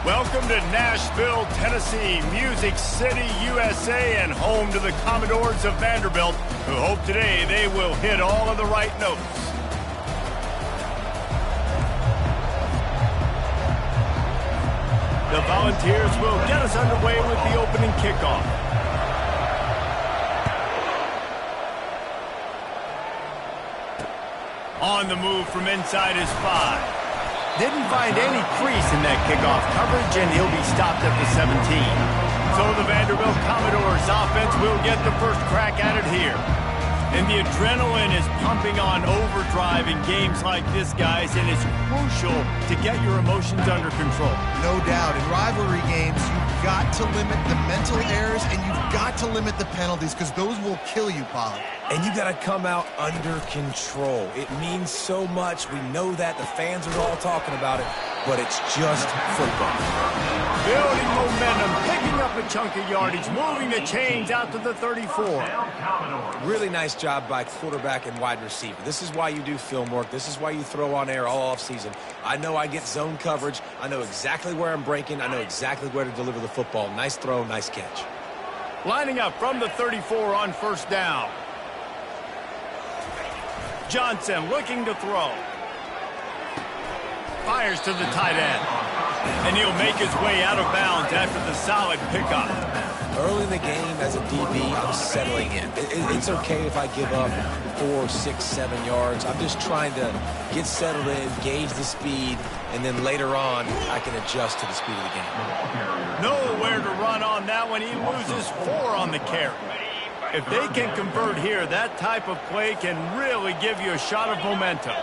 Welcome to Nashville, Tennessee, Music City, USA, and home to the Commodores of Vanderbilt, who hope today they will hit all of the right notes. The Volunteers will get us underway with the opening kickoff. On the move from inside his 5. Didn't find any crease in that kickoff coverage, and he'll be stopped at the 17. So the Vanderbilt Commodores offense will get the first crack at it here. And the adrenaline is pumping on overdrive in games like this, guys, and it's crucial to get your emotions under control. No doubt. In rivalry games, you've got to limit the mental errors, and you've got to limit the penalties, because those will kill you, Pollock. And you got to come out under control. It means so much. We know that. The fans are all talking about it, but it's just football. Building momentum, picking up a chunk of yardage, moving the chains out to the 34. Really nice job by quarterback and wide receiver. This is why you do film work. This is why you throw on air all offseason. I know I get zone coverage. I know exactly where I'm breaking. I know exactly where to deliver the football. Nice throw, nice catch. Lining up from the 34 on first down. Johnson looking to throw. Fires to the tight end. And he'll make his way out of bounds after the solid pickup. Early in the game, as a DB, I'm settling in. It's okay if I give up 4, 6, 7 yards. I'm just trying to get settled in, gauge the speed, and then later on, I can adjust to the speed of the game. Nowhere to run on that one. He loses 4 on the carry. If they can convert here, that type of play can really give you a shot of momentum.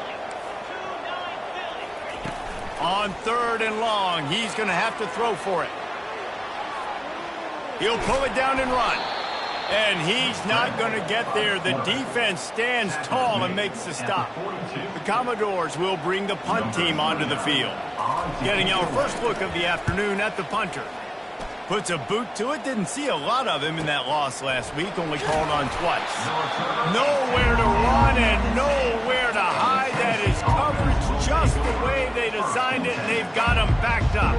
On 3rd and long, he's going to have to throw for it. He'll pull it down and run. And he's not going to get there. The defense stands tall and makes the stop. The Commodores will bring the punt team onto the field. Getting our first look of the afternoon at the punter. Puts a boot to it. Didn't see a lot of him in that loss last week. Only called on twice. Nowhere to run and nowhere to hide. That is coverage just the way they designed it, and they've got him backed up.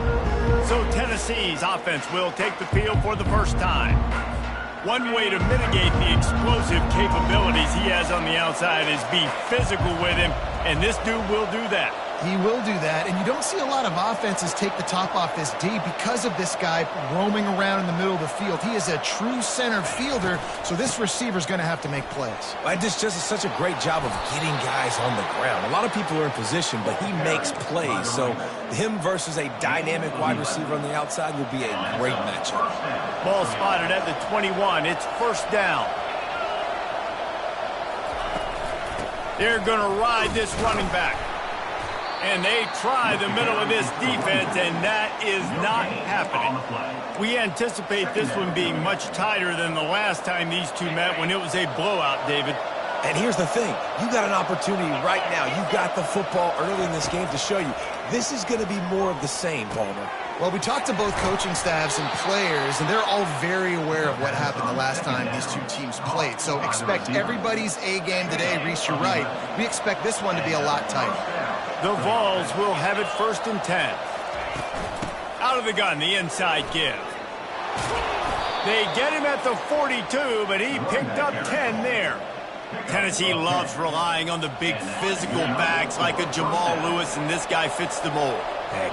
So Tennessee's offense will take the field for the first time. One way to mitigate the explosive capabilities he has on the outside is be physical with him, and this dude will do that. He will do that, and you don't see a lot of offenses take the top off this D because of this guy roaming around in the middle of the field. He is a true center fielder, so this receiver's going to have to make plays. This just is such a great job of getting guys on the ground. A lot of people are in position, but he makes plays, so him versus a dynamic wide receiver on the outside will be a great matchup. Ball spotted at the 21. It's first down. They're going to ride this running back. And they try the middle of this defense, and that is not happening. We anticipate this one being much tighter than the last time these two met when it was a blowout, David. And here's the thing. You got an opportunity right now. You got the football early in this game to show you. This is going to be more of the same, Palmer. Well, we talked to both coaching staffs and players, and they're all very aware of what happened the last time these two teams played. So expect everybody's A game today. Reese, you're right. We expect this one to be a lot tighter. The Vols will have it 1st and 10. Out of the gun, the inside give. They get him at the 42, but he picked up 10 there. Tennessee loves relying on the big physical backs like a Jamal Lewis, and this guy fits the mold.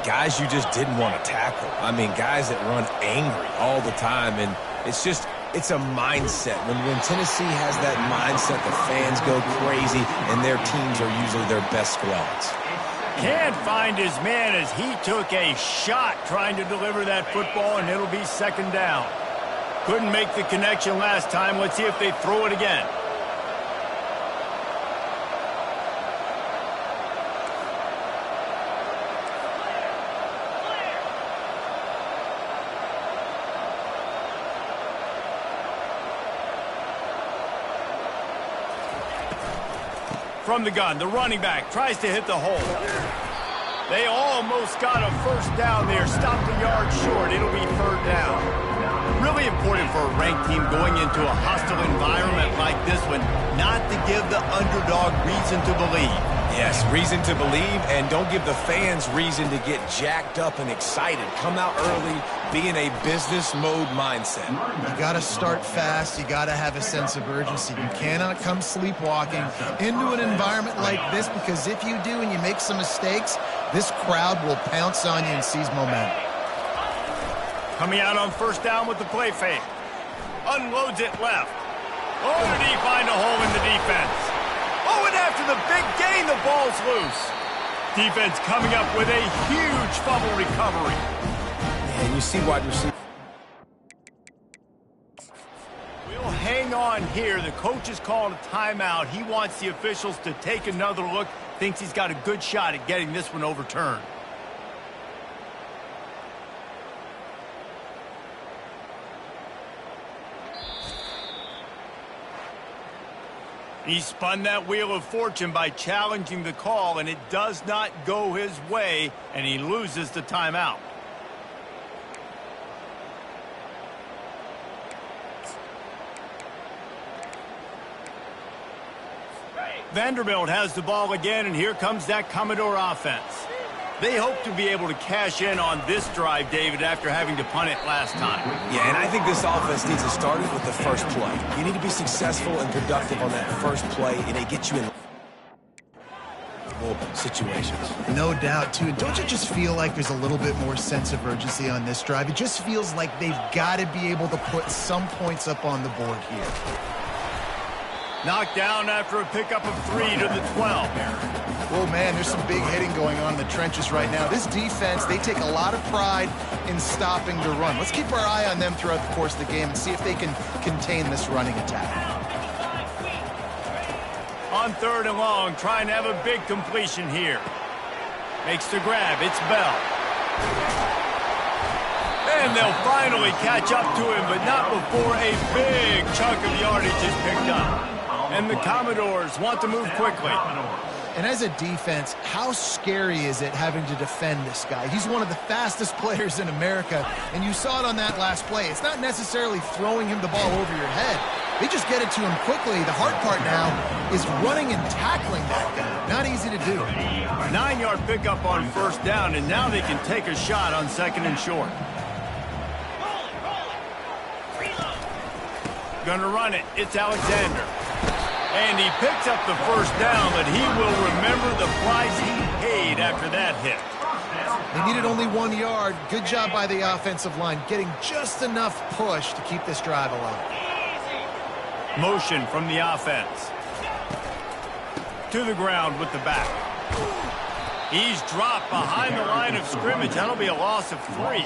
Guys you just didn't want to tackle. I mean, guys that run angry all the time, and it's a mindset. When Tennessee has that mindset, the fans go crazy, and their teams are usually their best squads. Can't find his man as he took a shot trying to deliver that football, and it'll be 2nd down. Couldn't make the connection last time. Let's see if they throw it again. From the gun, the running back tries to hit the hole. They almost got a first down there. Stopped a yard short. It'll be 3rd down. Really important for a ranked team going into a hostile environment like this one not to give the underdog reason to believe. Yes, reason to believe, and don't give the fans reason to get jacked up and excited. Come out early, be in a business mode mindset. You got to start fast. You got to have a sense of urgency. You cannot come sleepwalking into an environment like this, because if you do and you make some mistakes, this crowd will pounce on you and seize momentum. Coming out on first down with the play fake. Unloads it left. Oh, did he find a hole in the defense? Oh, and after the big gain, the ball's loose. Defense coming up with a huge fumble recovery. And you see wide receiver. We'll hang on here. The coach is calling a timeout. He wants the officials to take another look. Thinks he's got a good shot at getting this one overturned. He spun that wheel of fortune by challenging the call, and it does not go his way, and he loses the timeout. Vanderbilt has the ball again, and here comes that Commodore offense. They hope to be able to cash in on this drive, David, after having to punt it last time. Yeah, and I think this offense needs to start it with the first play. You need to be successful and productive on that first play, and it gets you in situations. No doubt, too. And don't you just feel like there's a little bit more sense of urgency on this drive? It just feels like they've got to be able to put some points up on the board here. Knocked down after a pickup of 3 to the 12. Oh, man, there's some big hitting going on in the trenches right now. This defense, they take a lot of pride in stopping the run. Let's keep our eye on them throughout the course of the game and see if they can contain this running attack. On third and long, trying to have a big completion here. Makes the grab. It's Bell. And they'll finally catch up to him, but not before a big chunk of yardage is picked up. And the Commodores want to move quickly. And as a defense, how scary is it having to defend this guy? He's one of the fastest players in America, and you saw it on that last play. It's not necessarily throwing him the ball over your head. They just get it to him quickly. The hard part now is running and tackling that guy. Not easy to do. 9-yard pickup on first down, and now they can take a shot on second and short. Gonna run it. It's Alexander. And he picks up the first down, but he will remember the price he paid after that hit. They needed only 1 yard. Good job by the offensive line, getting just enough push to keep this drive alive. Motion from the offense. To the ground with the back. He's dropped behind the line of scrimmage. That'll be a loss of 3.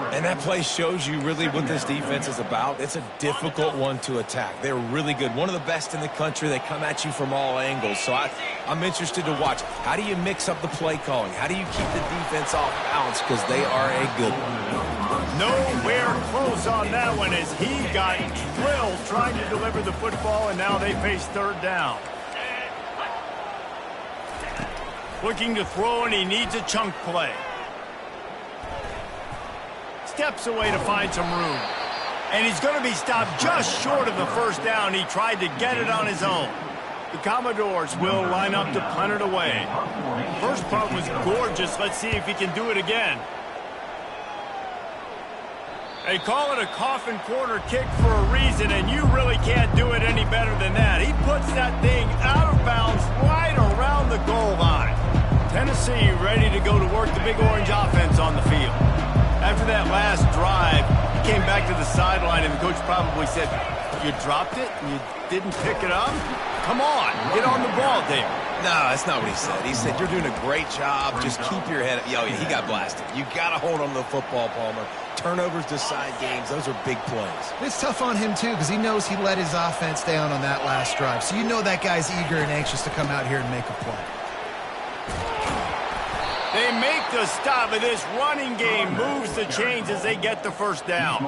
And that play shows you really what this defense is about. It's a difficult one to attack. They're really good. One of the best in the country. They come at you from all angles. So I'm interested to watch. How do you mix up the play calling? How do you keep the defense off balance? Because they are a good one. Nowhere close on that one as he got drilled trying to deliver the football, and now they face third down. Looking to throw, and he needs a chunk play. Steps away to find some room. And he's going to be stopped just short of the first down. He tried to get it on his own. The Commodores will line up to punt it away. First punt was gorgeous. Let's see if he can do it again. They call it a coffin corner kick for a reason, and you really can't do it any better than that. He puts that thing out of bounds right around the goal line. Tennessee ready to go to work the Big Orange offense on the field. After that last drive, he came back to the sideline, and the coach probably said, "You dropped it and you didn't pick it up? Come on, get on the ball, David." No, that's not what he said. He said, "You're doing a great job. Just keep your head up." Yo, he got blasted. You got to hold on to the football, Palmer. Turnovers decide games. Those are big plays. It's tough on him, too, because he knows he let his offense down on that last drive. So you know that guy's eager and anxious to come out here and make a play. They make the stop, and this running game moves the chains as they get the first down.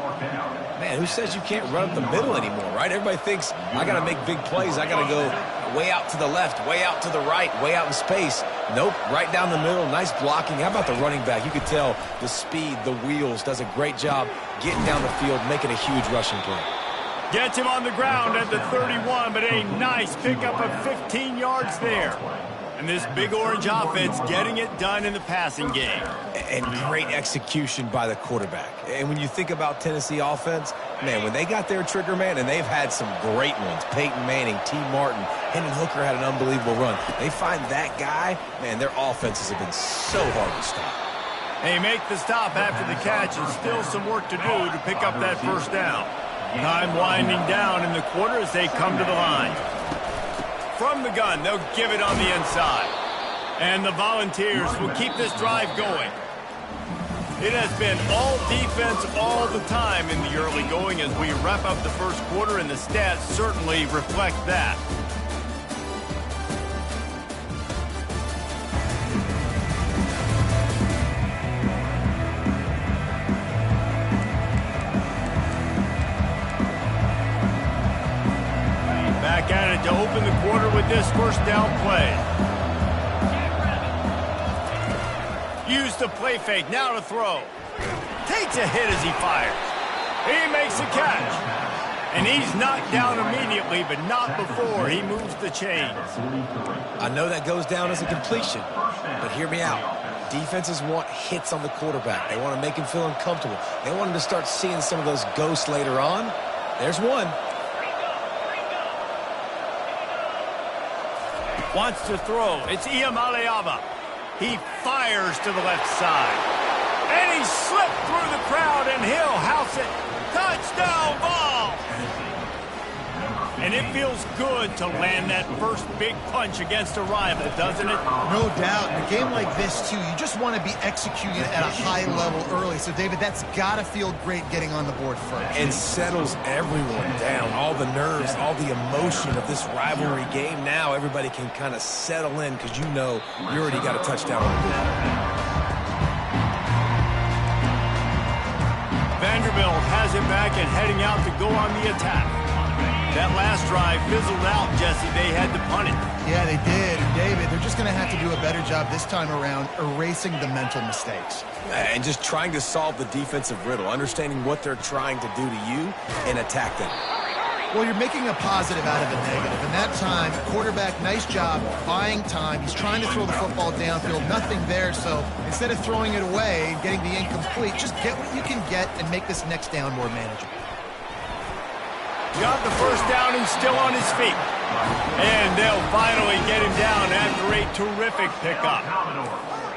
Man, who says you can't run up the middle anymore, right? Everybody thinks, I got to make big plays. I got to go way out to the left, way out to the right, way out in space. Nope, right down the middle. Nice blocking. How about the running back? You could tell the speed, the wheels, does a great job getting down the field, making a huge rushing play. Gets him on the ground at the 31, but a nice pickup of 15 yards there. And this Big Orange offense getting it done in the passing game. And great execution by the quarterback. And when you think about Tennessee offense, man, when they got their trigger man, and they've had some great ones, Peyton Manning, T. Martin, Hendon Hooker had an unbelievable run. They find that guy, man, their offenses have been so hard to stop. They make the stop after the catch, and still some work to do to pick up that first down. Time winding down in the quarter as they come to the line. From the gun, they'll give it on the inside. And the Volunteers will keep this drive going. It has been all defense all the time in the early going as we wrap up the first quarter, and the stats certainly reflect that. Back at it to open the quarter with this first down play. Use the play fake, now to throw. Takes a hit as he fires. He makes a catch. And he's knocked down immediately, but not before he moves the chains. I know that goes down as a completion, but hear me out. Defenses want hits on the quarterback. They want to make him feel uncomfortable. They want him to start seeing some of those ghosts later on. There's one. Wants to throw. It's Iamaleava. He fires to the left side. And he slipped through the crowd, and he'll house it. Touchdown ball! And it feels good to land that first big punch against a rival, doesn't it? No doubt. In a game like this, too, you just want to be executing at a high level early. So, David, that's got to feel great getting on the board first. And settles everyone down. All the nerves, all the emotion of this rivalry game. Now everybody can kind of settle in because you know you already got a touchdown on the board. Vanderbilt has it back and heading out to go on the attack. That last drive fizzled out, Jesse. They had to punt it. Yeah, they did. David, they're just going to have to do a better job this time around erasing the mental mistakes. And just trying to solve the defensive riddle, understanding what they're trying to do to you and attack them. Well, you're making a positive out of a negative. And that time, quarterback, nice job, buying time. He's trying to throw the football downfield, nothing there. So instead of throwing it away and getting the incomplete, just get what you can get and make this next down more manageable. Got the first down and still on his feet. And they'll finally get him down after a terrific pickup.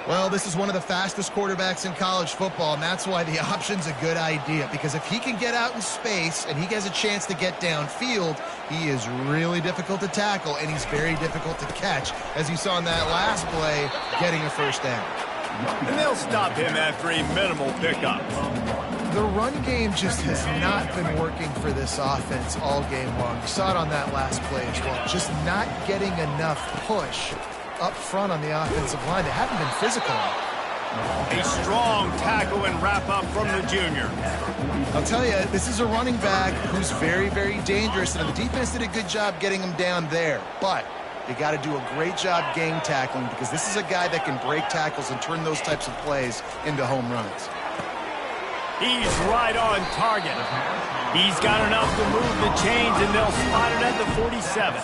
Well, this is one of the fastest quarterbacks in college football, and that's why the option's a good idea. Because if he can get out in space and he has a chance to get downfield, he is really difficult to tackle, and he's very difficult to catch, as you saw in that last play, getting a first down. And they'll stop him after a minimal pickup. The run game just has not been working for this offense all game long. You saw it on that last play as well. Just not getting enough push up front on the offensive line. They haven't been physical. A strong tackle and wrap up from the junior. I'll tell you, this is a running back who's very, very dangerous, and the defense did a good job getting him down there. But you got to do a great job game tackling, because this is a guy that can break tackles and turn those types of plays into home runs. He's right on target. He's got enough to move the chains, and they'll spot it at the 47.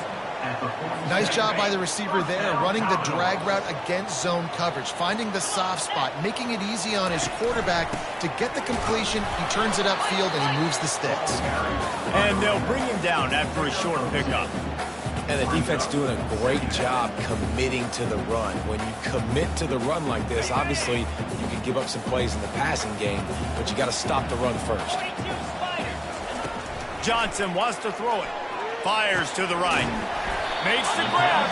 Nice job by the receiver there, running the drag route against zone coverage, finding the soft spot, making it easy on his quarterback to get the completion. He turns it upfield, and he moves the sticks. And they'll bring him down after a short pickup. And the defense doing a great job committing to the run. When you commit to the run like this, obviously you can give up some plays in the passing game, but you got to stop the run first. Johnson wants to throw it. Fires to the right. Makes the grab.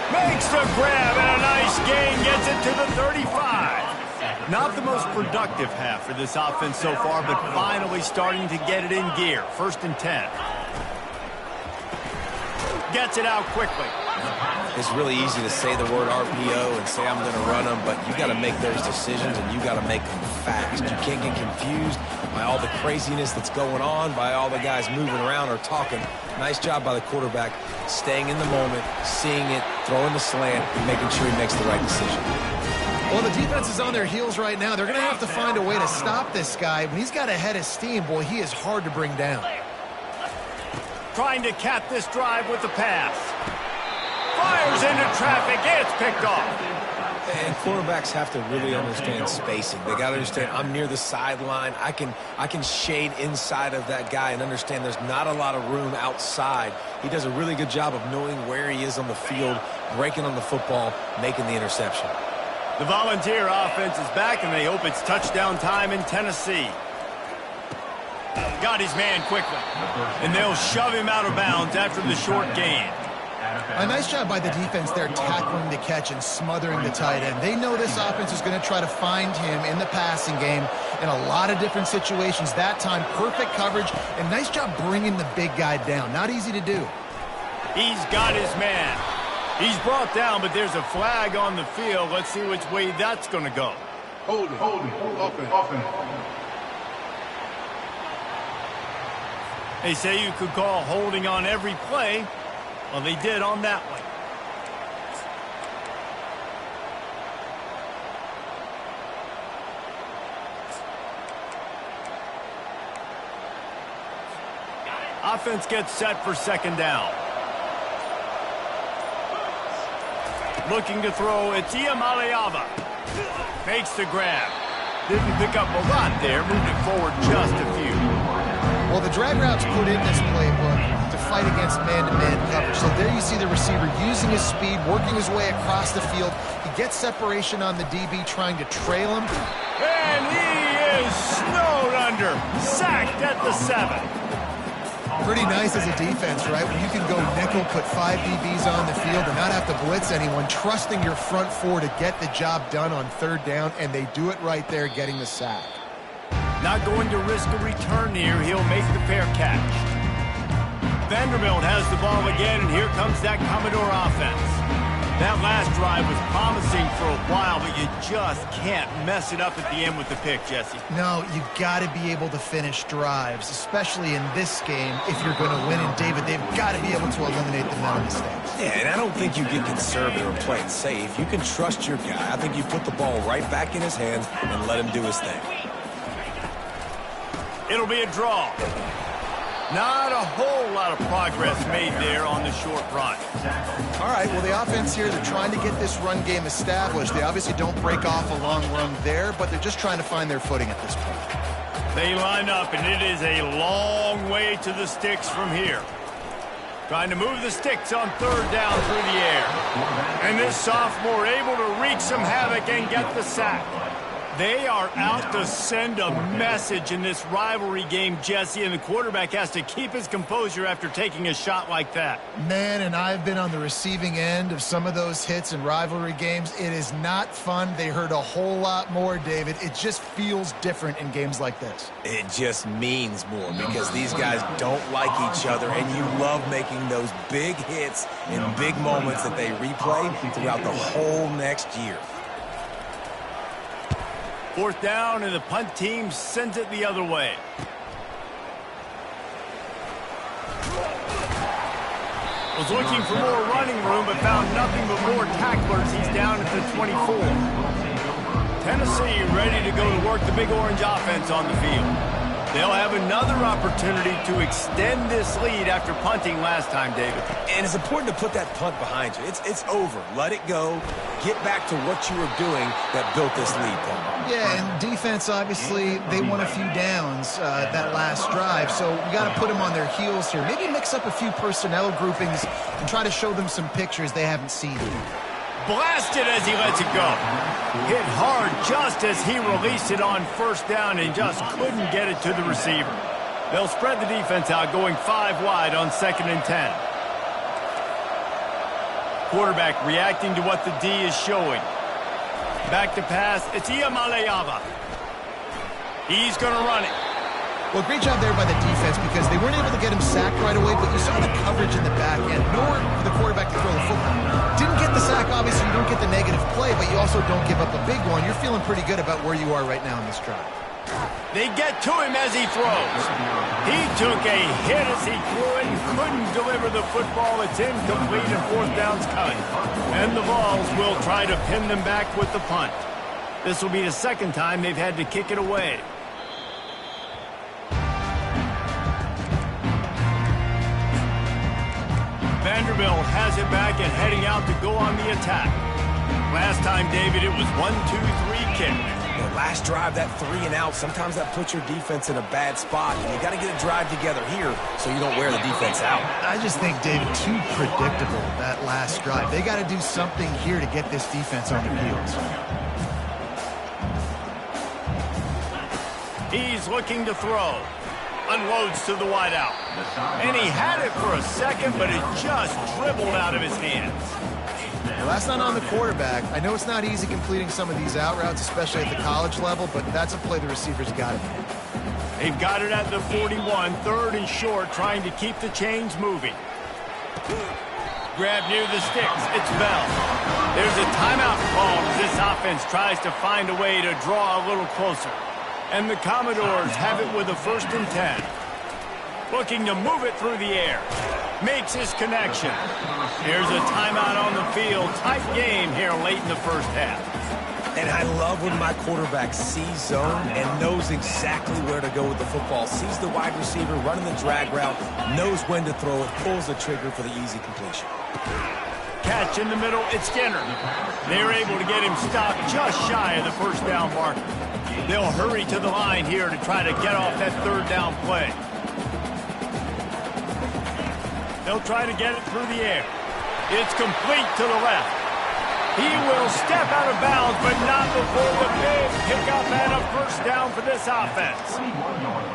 Makes the grab, and a nice gain gets it to the 35. Not the most productive half for this offense so far, but finally starting to get it in gear. 1st and 10. Gets it out quickly. It's really easy to say the word RPO and say I'm going to run them, but you got to make those decisions, and you got to make them fast. You can't get confused by all the craziness that's going on, by all the guys moving around or talking. Nice job by the quarterback, staying in the moment, seeing it, throwing the slant, and making sure he makes the right decision. Well, the defense is on their heels right now. They're going to have to find a way to stop this guy. When he's got a head of steam, boy, he is hard to bring down. trying to cap this drive with the pass. Fires into traffic. It's picked off. And quarterbacks have to really understand spacing. They got to understand I'm near the sideline. I can shade inside of that guy and understand there's not a lot of room outside. He does a really good job of knowing where he is on the field, breaking on the football, making the interception. The Volunteer offense is back, and they hope it's touchdown time in Tennessee. Got his man quickly, and they'll shove him out of bounds after the short gain. A nice job by the defense there tackling the catch and smothering the tight end. They know this offense is going to try to find him in the passing game in a lot of different situations. That time, perfect coverage, and nice job bringing the big guy down. Not easy to do. He's got his man. He's brought down, but there's a flag on the field. Let's see which way that's going to go. Hold it, open. They say you could call holding on every play. Well, they did on that one. Offense gets set for second down. Looking to throw, it's Iamaleava. Makes the grab. Didn't pick up a lot there, moved it forward just a few. Well, the drag routes put in this playbook to fight against man-to-man coverage. So there you see the receiver using his speed, working his way across the field. He gets separation on the DB, trying to trail him. And he is snowed under. Sacked at the 7. Pretty nice as a defense, right? When you can go nickel, put 5 DBs on the field and not have to blitz anyone, trusting your front four to get the job done on third down, and they do it right there, getting the sack. Not going to risk a return here. He'll make the fair catch. Vanderbilt has the ball again, and here comes that Commodore offense. That last drive was promising for a while, but you just can't mess it up at the end with the pick, Jesse. No, you got to be able to finish drives, especially in this game if you're going to win. And, David, they've got to be able to eliminate the mental mistakes. Yeah, and I don't think you get conservative or play it safe. You can trust your guy. I think you put the ball right back in his hands and let him do his thing. It'll be a draw. Not a whole lot of progress made there on the short run. All right, well, the offense here, they're trying to get this run game established. They obviously don't break off a long run there, but they're just trying to find their footing at this point. They line up, and it is a long way to the sticks from here. Trying to move the sticks on third down through the air. And this sophomore able to wreak some havoc and get the sack. They are out to send a message in this rivalry game, Jesse, and the quarterback has to keep his composure after taking a shot like that. Man, and I've been on the receiving end of some of those hits in rivalry games. It is not fun. They hurt a whole lot more, David. It just feels different in games like this. It just means more because these guys don't like each other, and you love making those big hits in big moments that they replay throughout the whole next year. Fourth down, and the punt team sends it the other way. Was looking for more running room, but found nothing but more tacklers. He's down at the 24. Tennessee ready to go to work the Big Orange offense on the field. They'll have another opportunity to extend this lead after punting last time, David. And it's important to put that punt behind you. It's over. Let it go. Get back to what you were doing that built this lead, Paul. Yeah, and defense, obviously, they won a few downs that last drive, so we got to put them on their heels here. Maybe mix up a few personnel groupings and try to show them some pictures they haven't seen. Blasted as he lets it go. Hit hard just as he released it on first down and just couldn't get it to the receiver. They'll spread the defense out, going 5 wide on 2nd and 10. Quarterback reacting to what the D is showing. Back to pass. It's Iamaleava. He's going to run it. Well, great job there by the defense because they weren't able to get him sacked right away, but you saw the coverage in the back end. Nowhere for the quarterback to throw the football. Didn't get the sack, obviously. You don't get the negative play, but you also don't give up a big one. You're feeling pretty good about where you are right now in this drive. They get to him as he throws. He took a hit as he threw it and couldn't deliver the football. It's incomplete and fourth down's cut. And the Vols will try to pin them back with the punt. This will be the second time they've had to kick it away. Vanderbilt has it back and heading out to go on the attack. Last time, David, it was 1-2-3 kick. The last drive, that 3 and out, sometimes that puts your defense in a bad spot. And you got to get a drive together here so you don't wear the defense out. I just think, David, too predictable, that last drive. They got to do something here to get this defense on their heels. He's looking to throw. Unloads to the wideout. And he had it for a second, but it just dribbled out of his hands. Well, that's not on the quarterback. I know it's not easy completing some of these out routes, especially at the college level, but that's a play the receiver's got to make. They've got it at the 41, 3rd and short, trying to keep the chains moving. Grab near the sticks. It's Bell. There's a timeout called as this offense tries to find a way to draw a little closer. And the Commodores have it with a 1st and 10. Looking to move it through the air. Makes his connection. Here's a timeout on the field. Tight game here late in the first half. And I love when my quarterback sees zone and knows exactly where to go with the football. Sees the wide receiver running the drag route, knows when to throw it, pulls the trigger for the easy completion. Catch in the middle, it's Skinner. They're able to get him stopped just shy of the 1st down marker. They'll hurry to the line here to try to get off that 3rd down play. They'll try to get it through the air. It's complete to the left. He will step out of bounds, but not before the big pickup and a 1st down for this offense.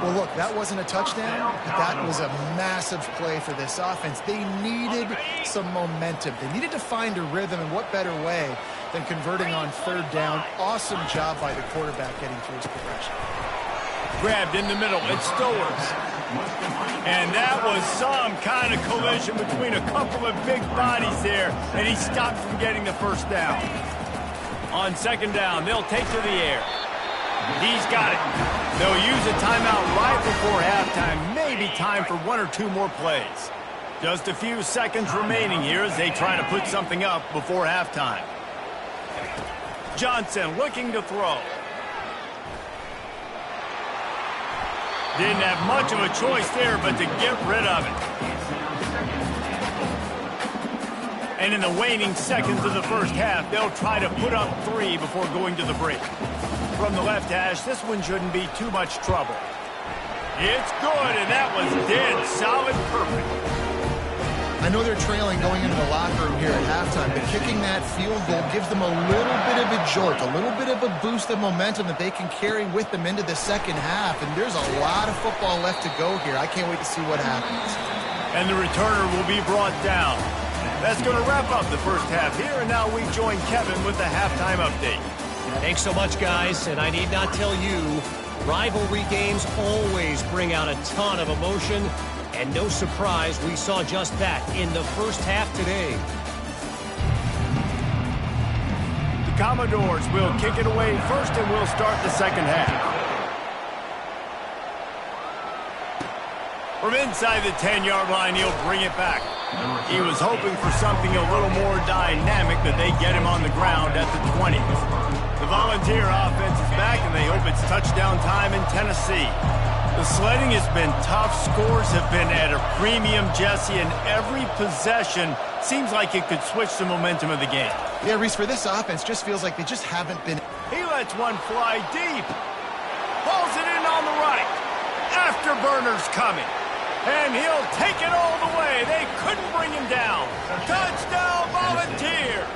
Well, look, that wasn't a touchdown, but that was a massive play for this offense. They needed some momentum. They needed to find a rhythm, and what better way than converting on 3rd down. Awesome job by the quarterback getting through his progression. Grabbed in the middle, it's Stowers. And that was some kind of collision between a couple of big bodies there, and he stopped from getting the 1st down. On 2nd down, they'll take to the air. He's got it. They'll use a timeout right before halftime, maybe time for 1 or 2 more plays. Just a few seconds remaining here as they try to put something up before halftime. Johnson looking to throw. Didn't have much of a choice there, but to get rid of it. And in the waning seconds of the 1st half, they'll try to put up 3 before going to the break. From the left hash, this one shouldn't be too much trouble. It's good, and that was dead solid perfect. I know they're trailing going into the locker room here at halftime, but kicking that field goal gives them a little bit of a jolt, a little bit of a boost of momentum that they can carry with them into the 2nd half, and there's a lot of football left to go here. I can't wait to see what happens. And the returner will be brought down. That's going to wrap up the 1st half here, and now we join Kevin with the halftime update. Thanks so much, guys, and I need not tell you, rivalry games always bring out a ton of emotion. And no surprise, we saw just that in the 1st half today. The Commodores will kick it away first, and we'll start the 2nd half. From inside the 10-yard line, he'll bring it back. He was hoping for something a little more dynamic, that they get him on the ground at the 20. The Volunteer offense is back, and they hope it's touchdown time in Tennessee. The sledding has been tough. Scores have been at a premium, Jesse, and every possession seems like it could switch the momentum of the game. Yeah, Reese, for this offense, just feels like they just haven't been... He lets one fly deep. Pulls it in on the right. Afterburner's coming. And he'll take it all the way. They couldn't bring him down. Touchdown, Volunteers!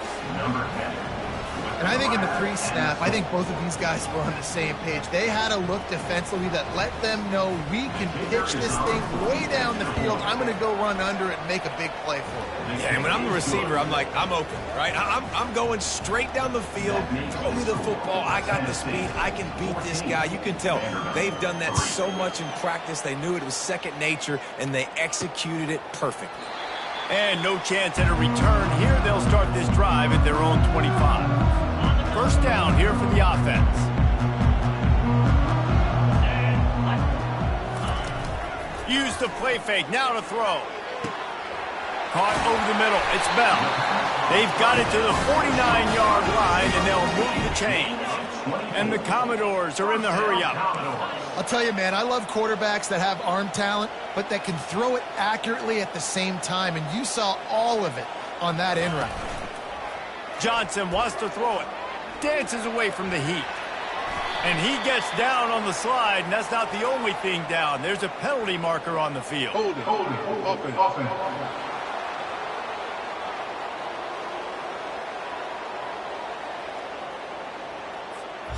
And I think in the pre-snap, I think both of these guys were on the same page. They had a look defensively that let them know we can pitch this thing way down the field. I'm going to go run under it and make a big play for it. Yeah, and when I'm the receiver, I'm like, I'm open, right? I'm going straight down the field. Throw me the football. I got the speed. I can beat this guy. You can tell they've done that so much in practice. They knew it was second nature, and they executed it perfectly. And no chance at a return here. They'll start this drive at their own 25. 1st down here for the offense. Use the play fake. Now to throw. Caught over the middle. It's Bell. They've got it to the 49-yard line, and they'll move the chains. And the Commodores are in the hurry-up. I'll tell you, man, I love quarterbacks that have arm talent, but that can throw it accurately at the same time, and you saw all of it on that in route. Johnson wants to throw it. Dances away from the heat. And he gets down on the slide, and that's not the only thing down. There's a penalty marker on the field. Hold it. Offense.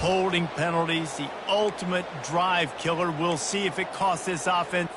Holding penalties, the ultimate drive killer. We'll see if it costs this offense.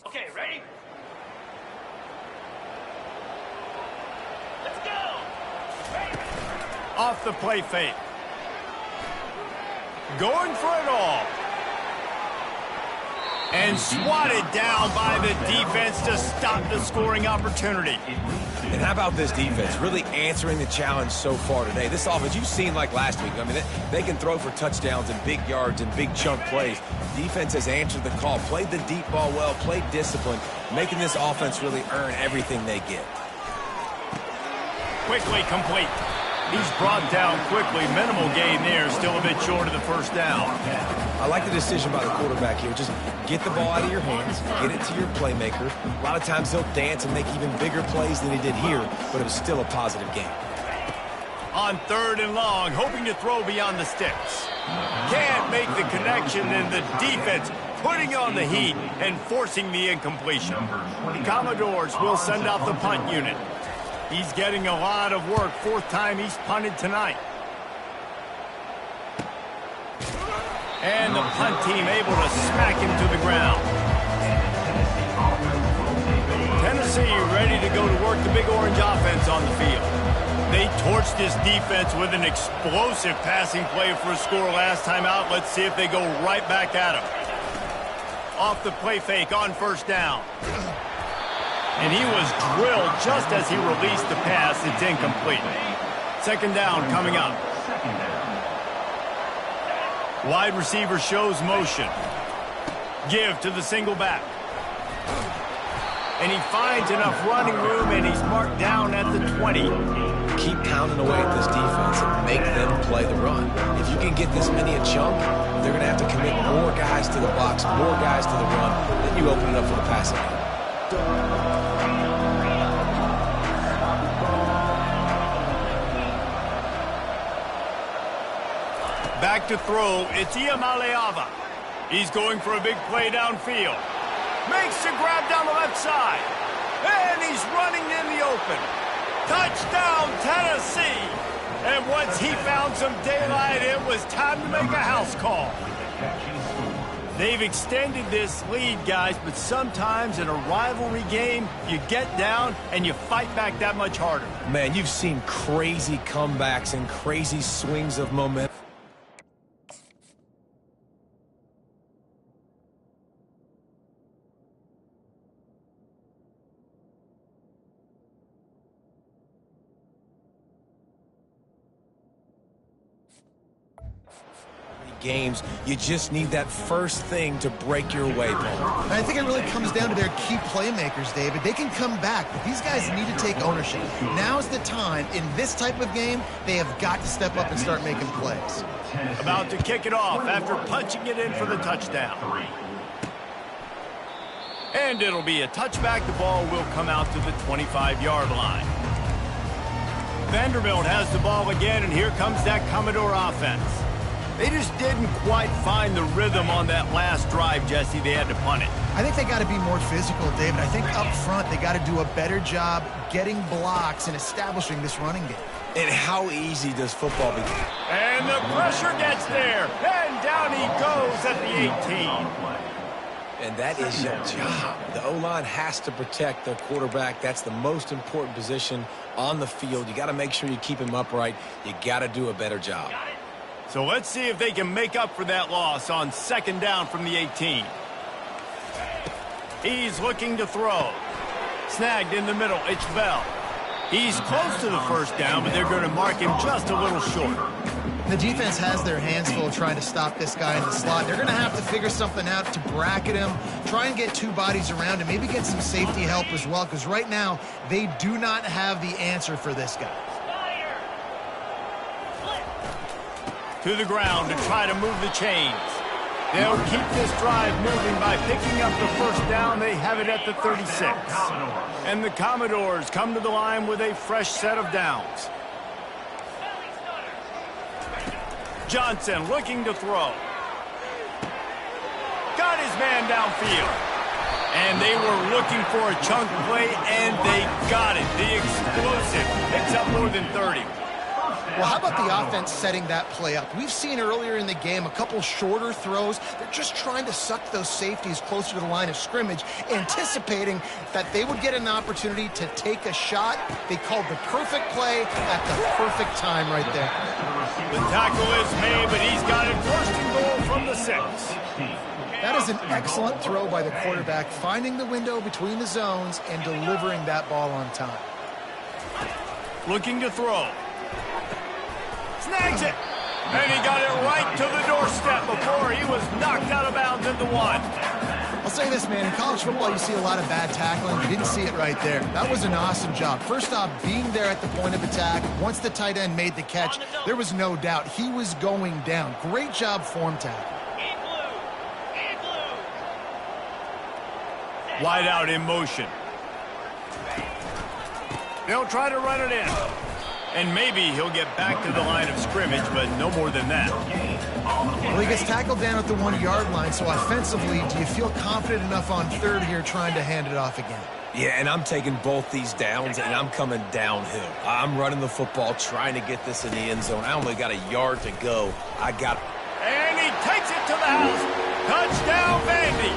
Okay, ready? Let's go! Ready? Off the play fake. Going for it all. And swatted down by the defense to stop the scoring opportunity. And how about this defense really answering the challenge so far today? This offense, you've seen like last week. I mean, they can throw for touchdowns and big yards and big chunk plays. Defense has answered the call, played the deep ball well, played discipline, making this offense really earn everything they get. Quickly complete. He's brought down quickly. Minimal gain there, still a bit short of the first down. I like the decision by the quarterback here. Just get the ball out of your hands, get it to your playmaker. A lot of times he'll dance and make even bigger plays than he did here, but it was still a positive game. On 3rd and long, hoping to throw beyond the sticks. Can't make the connection, and the defense putting on the heat and forcing the incompletion. The Commodores will send out the punt unit. He's getting a lot of work. 4th time he's punted tonight. And the punt team able to smack him to the ground. Tennessee ready to go to work the Big Orange offense on the field. They torched this defense with an explosive passing play for a score last time out. Let's see if they go right back at him. Off the play fake on 1st down. And he was drilled just as he released the pass. It's incomplete. Second down coming up. Wide receiver shows motion. Give to the single back. And he finds enough running room, and he's marked down at the 20. Keep pounding away at this defense and make them play the run. If you can get this many a chunk, they're going to have to commit more guys to the box, more guys to the run. Then you open it up for the passing game. Back to throw, it's Iamaleava. He's going for a big play downfield. Makes the grab down the left side. And he's running in the open. Touchdown, Tennessee. And once he found some daylight, it was time to make a house call. They've extended this lead, guys, but sometimes in a rivalry game, you get down and you fight back that much harder. Man, you've seen crazy comebacks and crazy swings of momentum. Games, you just need that first thing to break your way, Paul. I think it really comes down to their key playmakers, David. They can come back, but these guys need to take ownership. Now's the time. In this type of game, they have got to step up and start making plays. About to kick it off after punching it in for the touchdown. And it'll be a touchback. The ball will come out to the 25-yard line. Vanderbilt has the ball again, and here comes that Commodore offense. They just didn't quite find the rhythm on that last drive, Jesse. They had to punt it. I think they got to be more physical, David. I think up front they got to do a better job getting blocks and establishing this running game. And how easy does football become? And the pressure gets there. And down he goes at the 18. And that is your job. The O-line has to protect their quarterback. That's the most important position on the field. You got to make sure you keep him upright. You got to do a better job. So let's see if they can make up for that loss on second down from the 18. He's looking to throw. Snagged in the middle, it's Bell. He's close to the first down, but they're going to mark him just a little short. The defense has their hands full trying to stop this guy in the slot. They're going to have to figure something out to bracket him, try and get two bodies around him, maybe get some safety help as well, because right now they do not have the answer for this guy. To the ground to try to move the chains. They'll keep this drive moving by picking up the first down. They have it at the 36. And the Commodores come to the line with a fresh set of downs. Johnson looking to throw. Got his man downfield. And they were looking for a chunk play, and they got it. The explosive picks up more than 30. Well, how about the offense setting that play up? We've seen earlier in the game a couple shorter throws. They're just trying to suck those safeties closer to the line of scrimmage, anticipating that they would get an opportunity to take a shot. They called the perfect play at the perfect time right there. The tackle is made, but he's got it first and goal from the 6. That is an excellent throw by the quarterback, finding the window between the zones and delivering that ball on time. Looking to throw. Snags it. And he got it right to the doorstep before he was knocked out of bounds at the 1. I'll say this, man. In college football, you see a lot of bad tackling. You didn't see it right there. That was an awesome job. First off, being there at the point of attack. Once the tight end made the catch, there was no doubt he was going down. Great job form tackle. Wide out in motion. They'll try to run it in. And maybe he'll get back to the line of scrimmage, but no more than that. Well, he gets tackled down at the 1-yard line, so offensively, do you feel confident enough on third here trying to hand it off again? Yeah, and I'm taking both these downs, and I'm coming downhill. I'm running the football, trying to get this in the end zone. I only got a yard to go. I got it. And he takes it to the house. Touchdown, Vandy.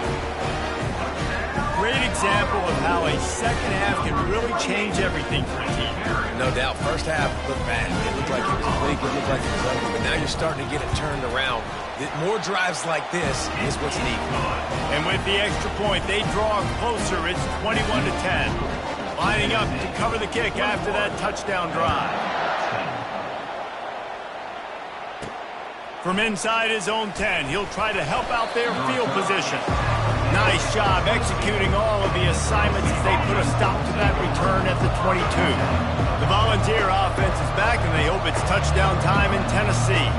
Great example of how a second half can really change everything for a team. No doubt. First half looked bad. It looked like it was weak. It looked like it was ugly. But now you're starting to get it turned around. More drives like this is what's needed. And with the extra point, they draw closer. It's 21-10. Lining up to cover the kick after that touchdown drive. From inside his own 10, he'll try to help out their field position. Nice job executing all of the assignments as they put a stop to that return at the 22. The Volunteer offense is back, and they hope it's touchdown time in Tennessee.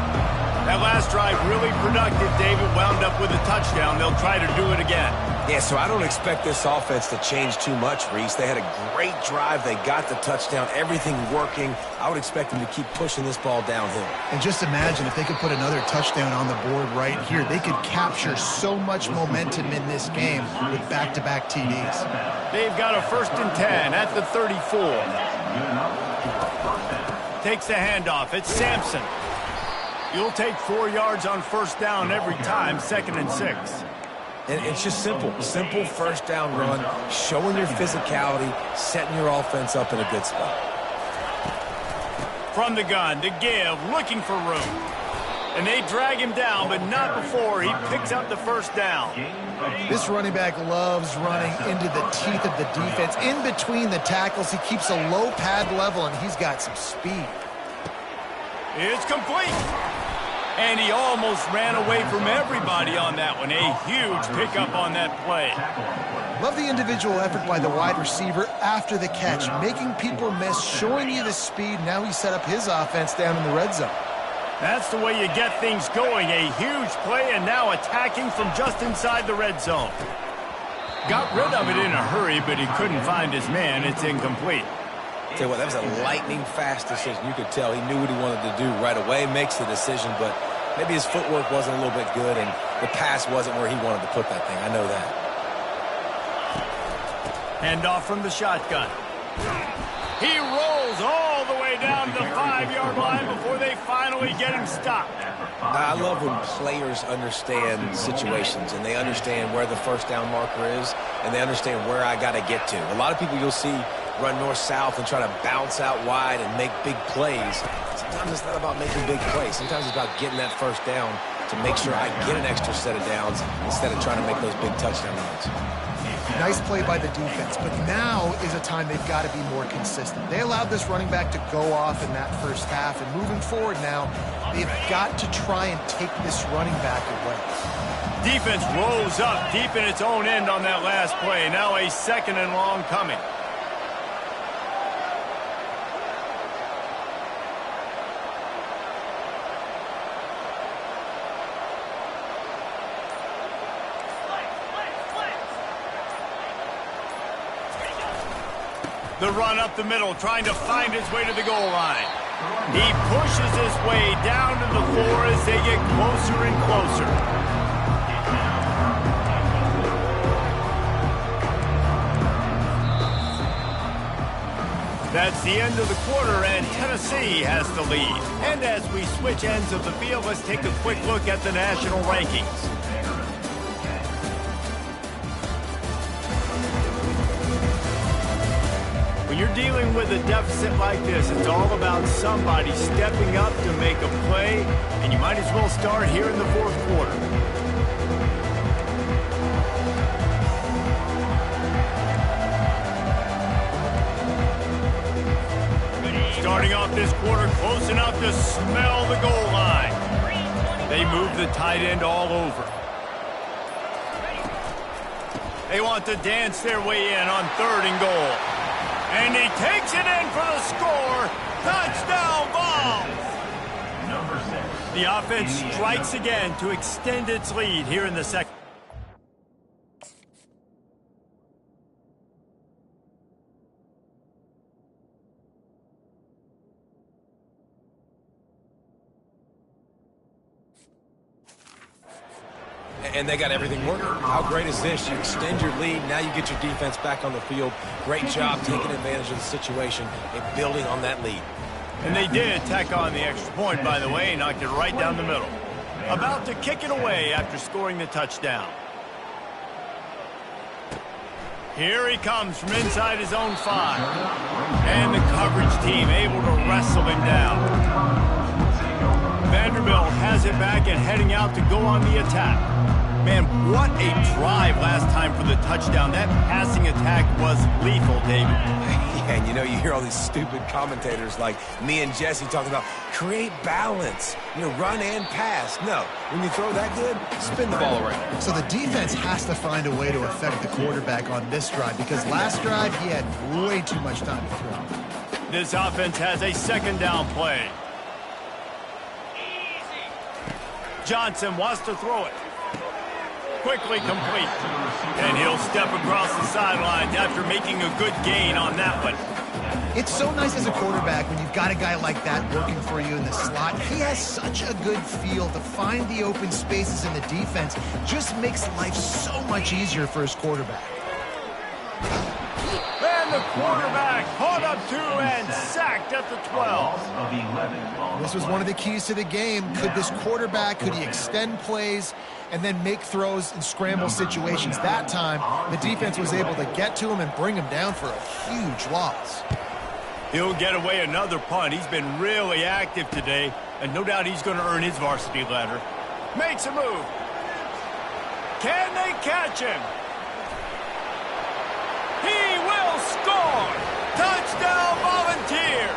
That last drive really productive. David wound up with a touchdown. They'll try to do it again. Yeah, so I don't expect this offense to change too much, Reese. They had a great drive. They got the touchdown. Everything working. I would expect them to keep pushing this ball downhill. And just imagine if they could put another touchdown on the board right here. They could capture so much momentum in this game with back-to-back TDs. They've got a 1st and 10 at the 34. Takes the handoff. It's Sampson. You'll take 4 yards on 1st down every time, 2nd and 6. And it's just simple. Simple 1st down run, showing your physicality, setting your offense up in a good spot. From the gun to give, looking for room. And they drag him down, but not before he picks up the 1st down. This running back loves running into the teeth of the defense. In between the tackles, he keeps a low pad level, and he's got some speed. It's complete. And he almost ran away from everybody on that one. A huge pickup on that play. Love the individual effort by the wide receiver after the catch, making people miss, showing you the speed. Now he set up his offense down in the red zone. That's the way you get things going. A huge play, and now attacking from just inside the red zone. Got rid of it in a hurry, but he couldn't find his man. It's incomplete. Tell you what, that was a lightning-fast decision. You could tell he knew what he wanted to do right away, makes the decision, but maybe his footwork wasn't a little bit good, and the pass wasn't where he wanted to put that thing. I know that. Handoff from the shotgun. He rolls all the way down to the 5-yard line before they finally get him stopped. I love when players understand situations, and they understand where the 1st down marker is, and they understand where I got to get to. A lot of people you'll see run north-south and try to bounce out wide and make big plays. Sometimes it's not about making big plays. Sometimes it's about getting that 1st down to make sure I get an extra set of downs instead of trying to make those big touchdown runs. Nice play by the defense, but now is a time they've got to be more consistent. They allowed this running back to go off in that 1st half, and moving forward now, they've got to try and take this running back away. Defense rose up deep in its own end on that last play. Now a 2nd and long coming. The run up the middle, trying to find his way to the goal line. He pushes his way down to the floor as they get closer and closer. That's the end of the quarter, and Tennessee has the lead. And as we switch ends of the field, let's take a quick look at the national rankings. When you're dealing with a deficit like this, it's all about somebody stepping up to make a play, and you might as well start here in the 4th quarter. Starting off this quarter close enough to smell the goal line. They move the tight end all over. They want to dance their way in on 3rd and goal. And he takes it in for the score. Touchdown, Vols! The offense strikes again to extend its lead here in the 2nd. And they got everything working. How great is this? You extend your lead. Now you get your defense back on the field. Great job taking advantage of the situation and building on that lead. And they did tack on the extra point, by the way, knocked it right down the middle. About to kick it away after scoring the touchdown. Here he comes from inside his own 5. And the coverage team able to wrestle him down. Vanderbilt has it back and heading out to go on the attack. Man, what a drive last time for the touchdown. That passing attack was lethal, David. Yeah, and you know, you hear all these stupid commentators like me and Jesse talking about create balance, run and pass. No, when you throw that good, spin the ball around. So the defense has to find a way to affect the quarterback on this drive because last drive he had way too much time to throw. This offense has a second down play. Johnson wants to throw it. Quickly complete. And he'll step across the sidelines after making a good gain on that one. It's so nice as a quarterback when you've got a guy like that working for you in the slot. He has such a good feel to find the open spaces in the defense. Just makes life so much easier for his quarterback. And the quarterback caught up to and sacked at the 12. This was one of the keys to the game. Could he extend plays and then make throws in scramble situations? That time, the defense was able to get to him and bring him down for a huge loss. He'll get away another punt. He's been really active today, and no doubt he's going to earn his varsity letter. Makes a move. Can they catch him? He will score! Touchdown Volunteers!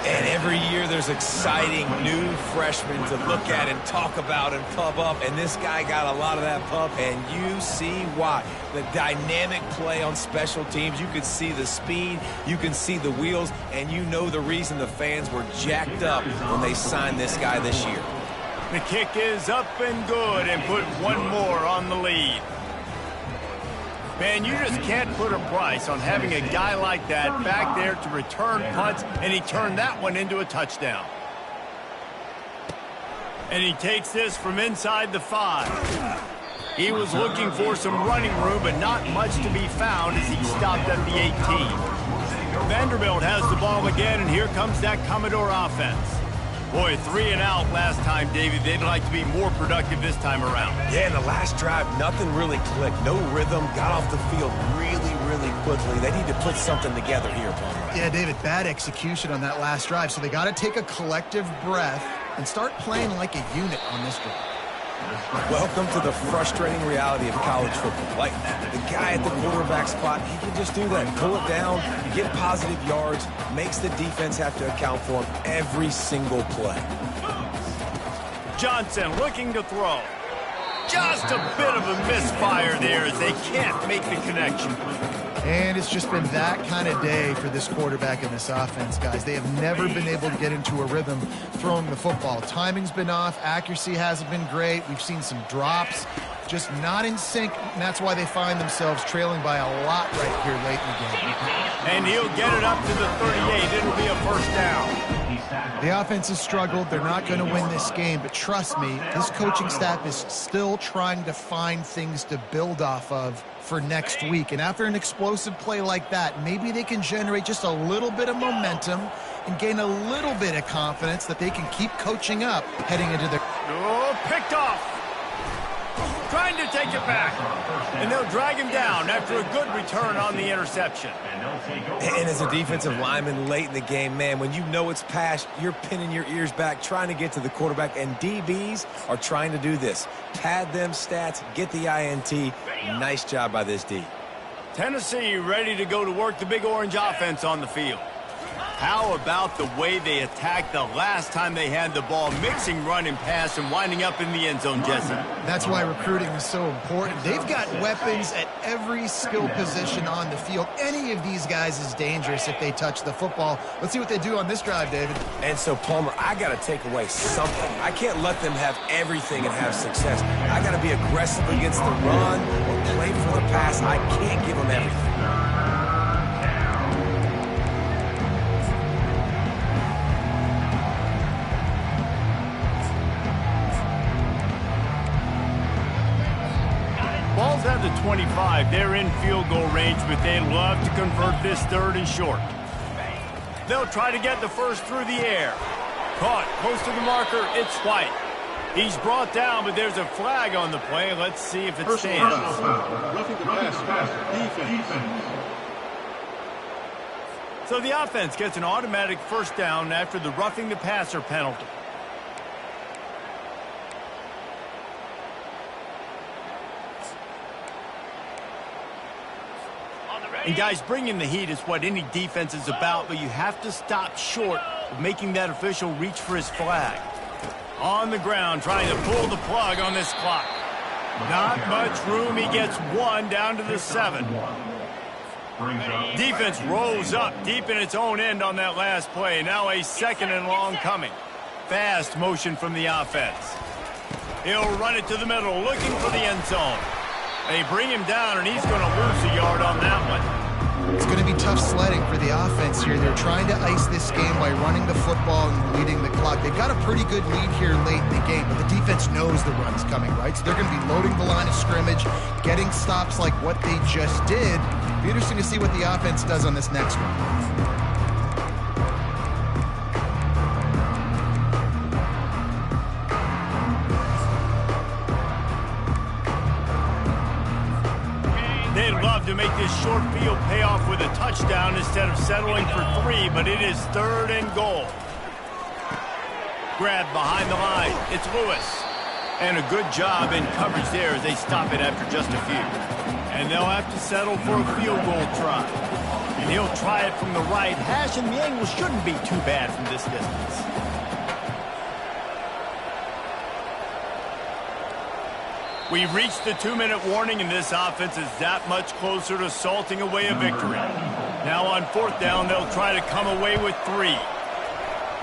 And every year there's exciting new freshmen to look at and talk about and pub up. And this guy got a lot of that pub, and you see why. The dynamic play on special teams. You can see the speed. You can see the wheels. And you know the reason the fans were jacked up when they signed this guy this year. The kick is up and good and put one more on the lead. Man, you just can't put a price on having a guy like that back there to return punts, and he turned that one into a touchdown. And he takes this from inside the 5. He was looking for some running room, but not much to be found as he stopped at the 18. Vanderbilt has the ball again, and here comes that Commodore offense. Boy, 3 and out last time, David. They'd like to be more productive this time around. Yeah, in the last drive, nothing really clicked. No rhythm. Got off the field really, really quickly. They need to put something together here, Palmer. Yeah, David, bad execution on that last drive. So they got to take a collective breath and start playing like a unit on this drive. Welcome to the frustrating reality of college football. Like, the guy at the quarterback spot, he can just do that. Pull it down, get positive yards, makes the defense have to account for him every single play. Johnson looking to throw. Just a bit of a misfire there as they can't make the connection. And it's just been that kind of day for this quarterback and this offense, guys. They have never been able to get into a rhythm throwing the football. Timing's been off. Accuracy hasn't been great. We've seen some drops, just not in sync. And that's why they find themselves trailing by a lot right here late in the game. And he'll get it up to the 38. It'll be a first down. The offense has struggled. They're not going to win this game. But trust me, this coaching staff is still trying to find things to build off of for next week. And after an explosive play like that, maybe they can generate just a little bit of momentum and gain a little bit of confidence that they can keep coaching up heading into their... Oh, picked off. Trying to take it back. And they'll drag him down after a good return on the interception. And as a defensive lineman late in the game, man, when you know it's pass, you're pinning your ears back, trying to get to the quarterback, and DBs are trying to do this. Pad them stats, get the INT. Nice job by this D. Tennessee ready to go to work the Big Orange offense on the field. How about the way they attacked the last time they had the ball, mixing run and pass and winding up in the end zone, Jesse? That's why recruiting is so important. They've got weapons at every skill position on the field. Any of these guys is dangerous if they touch the football. Let's see what they do on this drive, David. And so, Palmer, I got to take away something. I can't let them have everything and have success. I got to be aggressive against the run or play for the pass. I can't give them everything. Ball's at the 25. They're in field goal range, but they'd love to convert this third and short. They'll try to get the first through the air. Caught close to the marker. It's White. He's brought down, but there's a flag on the play. Let's see if it stands. Roughing the passer. Defense. So the offense gets an automatic first down after the roughing the passer penalty. And guys, bringing the heat is what any defense is about, but you have to stop short of making that official reach for his flag. On the ground, trying to pull the plug on this clock. Not much room. He gets one down to the 7. Defense rolls up deep in its own end on that last play. Now a 2nd and long coming. Fast motion from the offense. He'll run it to the middle, looking for the end zone. They bring him down, and he's going to lose a yard on that one. It's going to be tough sledding for the offense here. They're trying to ice this game by running the football and leading the clock. They've got a pretty good lead here late in the game, but the defense knows the run's coming, right? So they're going to be loading the line of scrimmage, getting stops like what they just did. It'll be interesting to see what the offense does on this next one. They'd love to make this short field pay off with a touchdown instead of settling for 3, but it is 3rd and goal. Grabbed behind the line. It's Lewis. And a good job in coverage there as they stop it after just a few. And they'll have to settle for a field goal try. And he'll try it from the right hash, and the angle shouldn't be too bad from this distance. We've reached the 2-minute warning, and this offense is that much closer to salting away a victory. Now on 4th down, they'll try to come away with 3.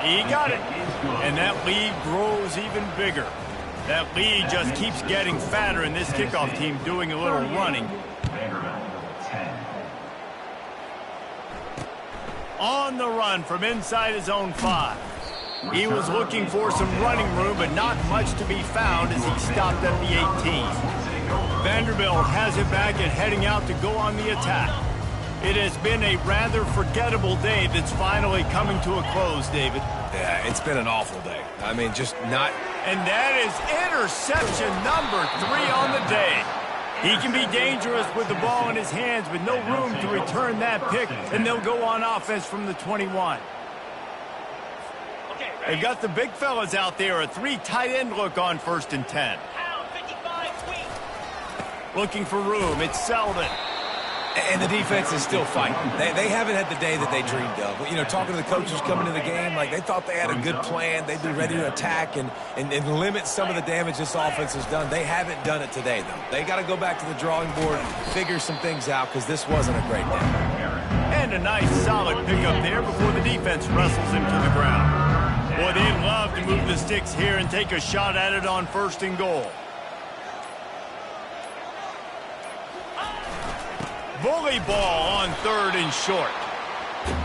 He got it. And that lead grows even bigger. That lead just keeps getting fatter, and this kickoff team doing a little running. On the run from inside his own 5. He was looking for some running room, but not much to be found as he stopped at the 18. Vanderbilt has it back and heading out to go on the attack. It has been a rather forgettable day that's finally coming to a close, David. Yeah, it's been an awful day. I mean, just not... And that is interception number 3 on the day. He can be dangerous with the ball in his hands, but no room to return that pick, and they'll go on offense from the 21. They've got the big fellas out there, a 3 tight end look on 1st and 10. Looking for room, it's Selden. And the defense is still fighting. They haven't had the day that they dreamed of. You know, talking to the coaches coming to the game, like they thought they had a good plan. They'd be ready to attack and limit some of the damage this offense has done. They haven't done it today, though. They got to go back to the drawing board, figure some things out, because this wasn't a great day. And a nice solid pickup there before the defense wrestles him to the ground. Boy, they'd love to move the sticks here and take a shot at it on 1st and goal. Bully ball on 3rd and short.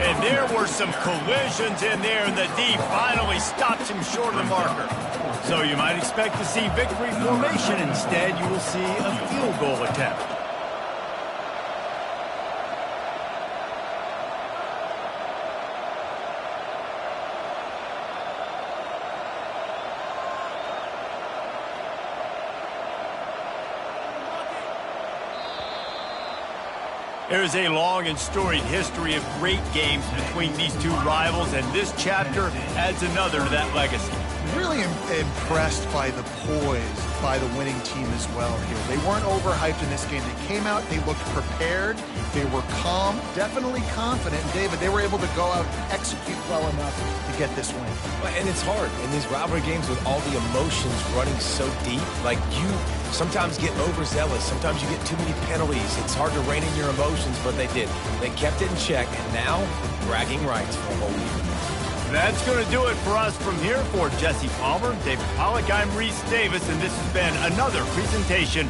And there were some collisions in there, and the D finally stops him short of the marker. So you might expect to see victory formation. Instead, you will see a field goal attempt. There's a long and storied history of great games between these two rivals, and this chapter adds another to that legacy. Really impressed by the poise by the winning team as well here. They weren't overhyped in this game. They came out, they looked prepared, they were calm, definitely confident. And David, they were able to go out and execute well enough to get this win. And it's hard in these rivalry games with all the emotions running so deep. Like, you sometimes get overzealous. Sometimes you get too many penalties. It's hard to rein in your emotions, but they did. They kept it in check, and now bragging rights for a whole year. That's going to do it for us from here. For Jesse Palmer, David Pollack, I'm Reese Davis, and this has been another presentation